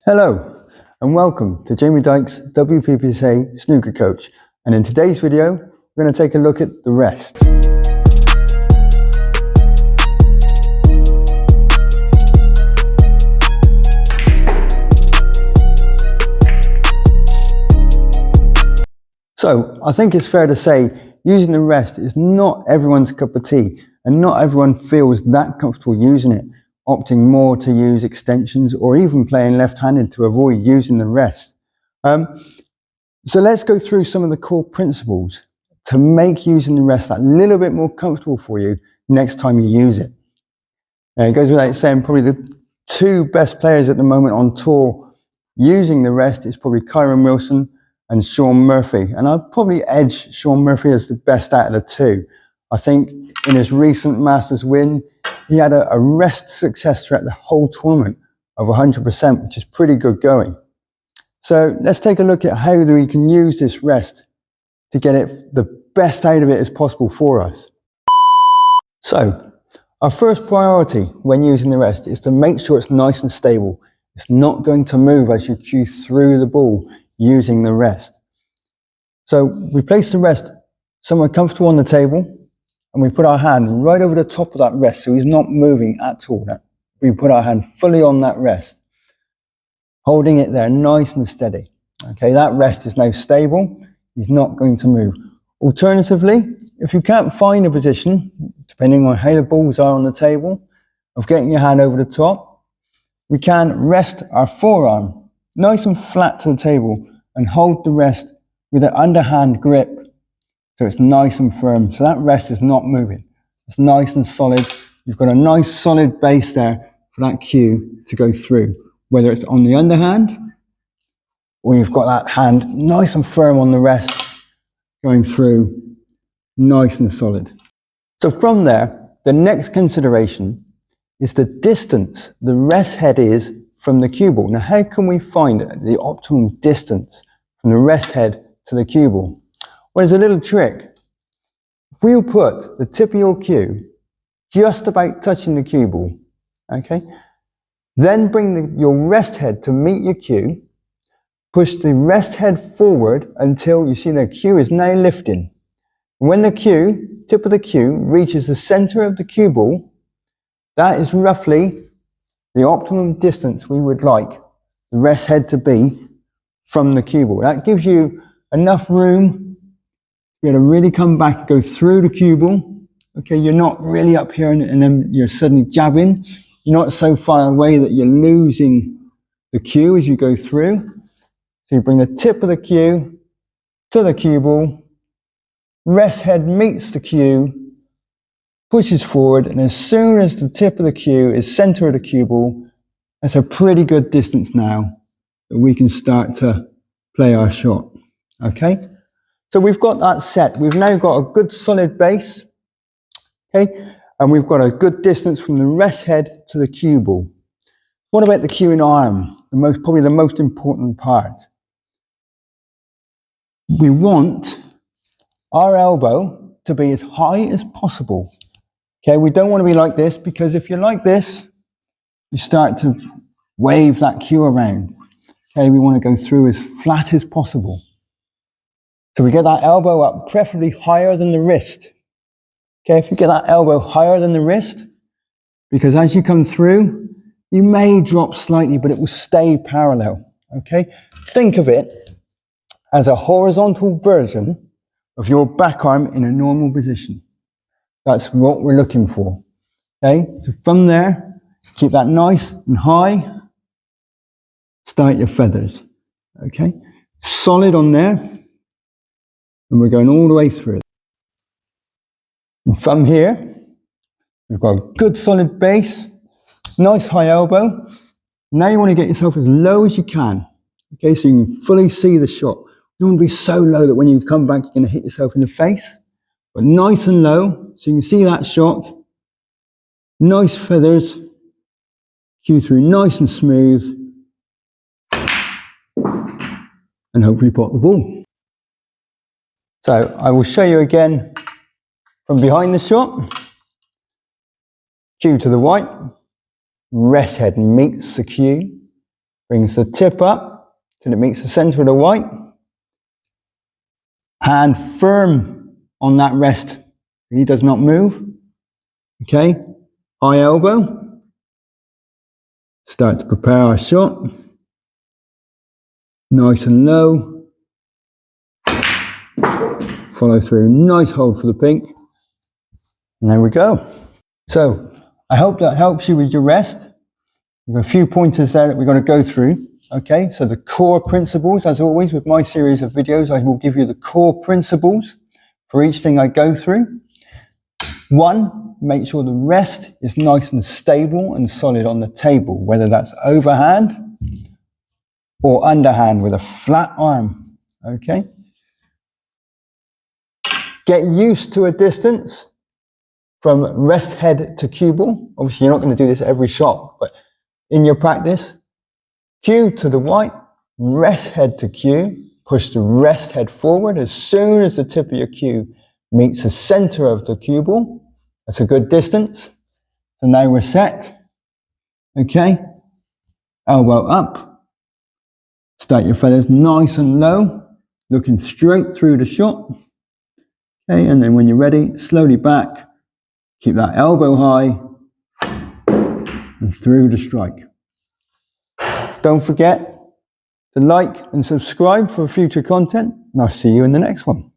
Hello and welcome to Jamie Dyke's WPPSA Snooker Coach, and in today's video we're going to take a look at the rest. So I think it's fair to say using the rest is not everyone's cup of tea, and not everyone feels that comfortable using it, opting more to use extensions or even playing left-handed to avoid using the rest. So let's go through some of the core principles to make using the rest that little bit more comfortable for you next time you use it. And it goes without saying, probably the two best players at the moment on tour using the rest is probably Kyron Wilson and Sean Murphy. And I'd probably edge Sean Murphy as the best out of the two. I think in his recent Masters win, he had a rest success throughout the whole tournament of 100%, which is pretty good going. So let's take a look at how we can use this rest to get it the best out of it as possible for us. So our first priority when using the rest is to make sure it's nice and stable. It's not going to move as you cue through the ball using the rest. So we place the rest somewhere comfortable on the table, and we put our hand right over the top of that rest, so he's not moving at all. We put our hand fully on that rest, holding it there nice and steady. Okay, that rest is now stable. He's not going to move. Alternatively, if you can't find a position, depending on how the balls are on the table, of getting your hand over the top, we can rest our forearm nice and flat to the table and hold the rest with an underhand grip so it's nice and firm. So that rest is not moving. It's nice and solid. You've got a nice solid base there for that cue to go through, whether it's on the underhand or you've got that hand nice and firm on the rest going through, nice and solid. So from there, the next consideration is the distance the rest head is from the cue ball. Now, how can we find the optimum distance from the rest head to the cue ball? Well, there's a little trick. If we'll put the tip of your cue just about touching the cue ball, okay, then bring your rest head to meet your cue, push the rest head forward until you see the cue is now lifting. When the cue, tip of the cue, reaches the center of the cue ball, that is roughly the optimum distance we would like the rest head to be from the cue ball. That gives you enough room to be able to really come back and go through the cue ball. Okay, you're not really up here and then you're suddenly jabbing. You're not so far away that you're losing the cue as you go through. So you bring the tip of the cue to the cue ball, rest head meets the cue, pushes forward, and as soon as the tip of the cue is center of the cue ball, that's a pretty good distance now that we can start to play our shot. Okay, so we've got that set. We've now got a good solid base, okay, and we've got a good distance from the rest head to the cue ball. What about the cueing arm? Probably the most important part. We want our elbow to be as high as possible. Okay, we don't want to be like this, because if you're like this, you start to wave that cue around. Okay, we want to go through as flat as possible. So we get that elbow up, preferably higher than the wrist. Okay, if you get that elbow higher than the wrist, because as you come through, you may drop slightly, but it will stay parallel. Okay, think of it as a horizontal version of your back arm in a normal position. That's what we're looking for. Okay, so from there, keep that nice and high. Start your feathers. Okay, solid on there, and we're going all the way through. And from here, we've got a good solid base, nice high elbow. Now you want to get yourself as low as you can. Okay, so you can fully see the shot. You don't want to be so low that when you come back, you're going to hit yourself in the face. But nice and low, so you can see that shot. Nice feathers. Cue through nice and smooth. And hopefully pot the ball. So I will show you again from behind the shot. Cue to the white. Rest head meets the cue. Brings the tip up till it meets the center of the white. Hand firm on that rest. He does not move. Okay, high elbow. Start to prepare our shot. Nice and low. Follow through. Nice hold for the pink. And there we go. So, I hope that helps you with your rest. We've got a few pointers there that we're going to go through. Okay, so the core principles, as always with my series of videos, I will give you the core principles for each thing I go through. 1, make sure the rest is nice and stable and solid on the table, whether that's overhand or underhand with a flat arm. Okay. Get used to a distance from rest head to cue ball. Obviously, you're not going to do this every shot, but in your practice, cue to the white, rest head to cue, push the rest head forward as soon as the tip of your cue meets the center of the cue ball. That's a good distance. So now we're set. Okay. Elbow up. Start your feathers nice and low, looking straight through the shot. Okay, and then when you're ready, slowly back. Keep that elbow high and through the strike. Don't forget to like and subscribe for future content, and I'll see you in the next one.